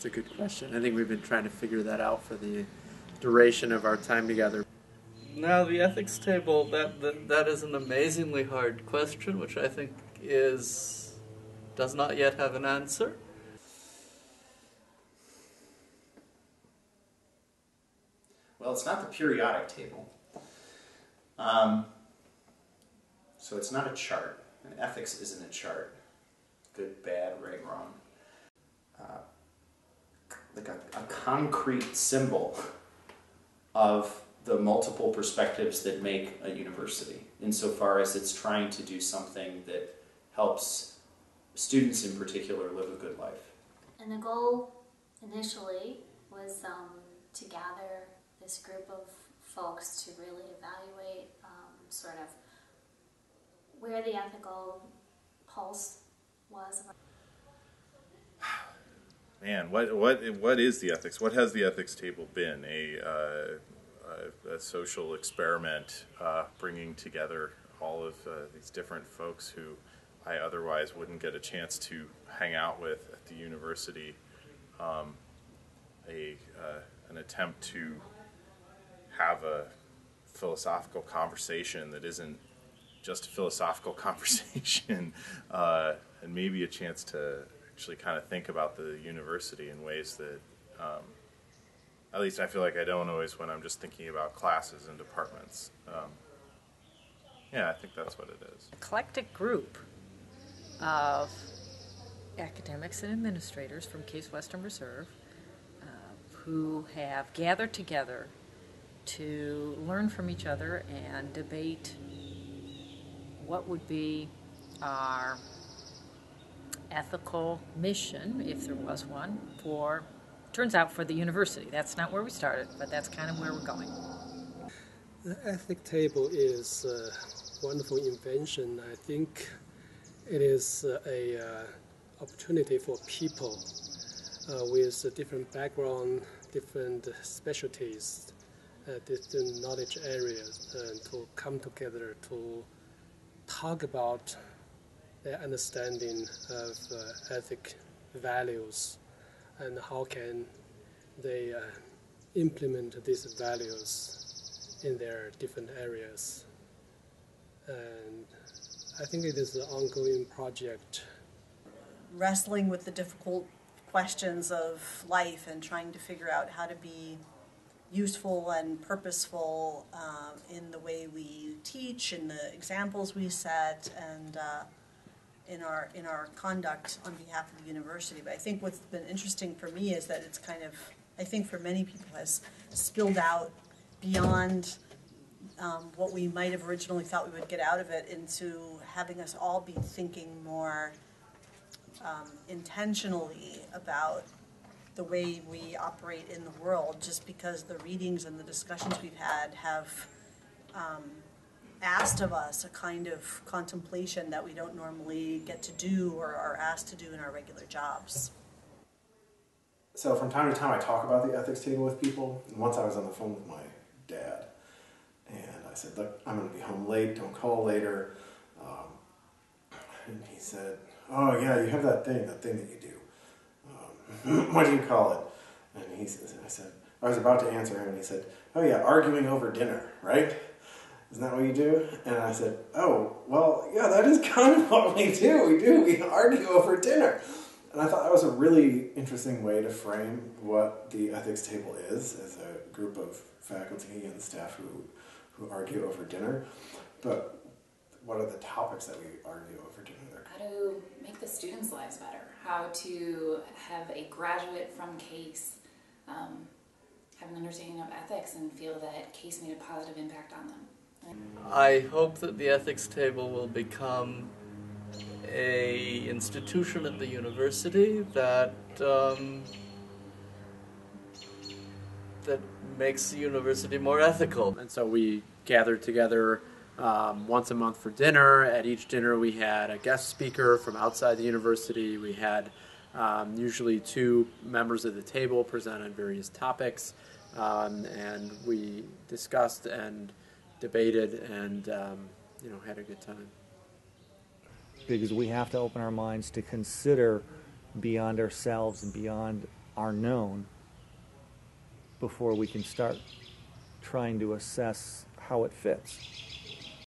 It's a good question. I think we've been trying to figure that out for the duration of our time together. Now, the ethics table, that is an amazingly hard question, which I think does not yet have an answer. Well, it's not the periodic table. So it's not a chart. And ethics isn't a chart. Good, bad, right, wrong. Like a concrete symbol of the multiple perspectives that make a university, insofar as it's trying to do something that helps students in particular live a good life. And the goal initially was to gather this group of folks to really evaluate sort of where the ethical pulse was. Man, what is the ethics? What has the ethics table been? A social experiment, bringing together all of these different folks who I otherwise wouldn't get a chance to hang out with at the university. An attempt to have a philosophical conversation that isn't just a philosophical conversation, and maybe a chance to actually kind of think about the university in ways that, at least I feel like I don't always when I'm just thinking about classes and departments. Yeah, I think that's what it is. Eclectic group of academics and administrators from Case Western Reserve who have gathered together to learn from each other and debate what would be our ethical mission, if there was one, turns out for the university. That's not where we started, but that's kind of where we're going. The ethic table is a wonderful invention. I think it is an opportunity for people with a different background, different specialties, different knowledge areas, to come together to talk about their understanding of ethic values and how can they implement these values in their different areas. And I think it is an ongoing project. Wrestling with the difficult questions of life and trying to figure out how to be useful and purposeful in the way we teach, in the examples we set, and in our conduct on behalf of the university. But I think what's been interesting for me is that it's kind of, I think for many people, has spilled out beyond what we might have originally thought we would get out of it into having us all be thinking more intentionally about the way we operate in the world, just because the readings and the discussions we've had have asked of us a kind of contemplation that we don't normally get to do or are asked to do in our regular jobs. So from time to time I talk about the ethics table with people, and once I was on the phone with my dad, and I said, look, I'm going to be home late, don't call later. And he said, oh yeah, you have that thing that you do. What do you call it? And I said, I was about to answer him, and he said, oh yeah, arguing over dinner, right? Isn't that what you do? And I said, oh, well, yeah, that is kind of what we do. We argue over dinner. And I thought that was a really interesting way to frame what the ethics table is, as a group of faculty and staff who argue over dinner. But what are the topics that we argue over dinner? How to make the students' lives better. How to have a graduate from Case have an understanding of ethics and feel that Case made a positive impact on them. I hope that the ethics table will become an institution at the university that makes the university more ethical. And so we gathered together once a month for dinner. At each dinner we had a guest speaker from outside the university. We had usually two members of the table present on various topics, and we discussed and debated and had a good time. Because we have to open our minds to consider beyond ourselves and beyond are known before we can start trying to assess how it fits.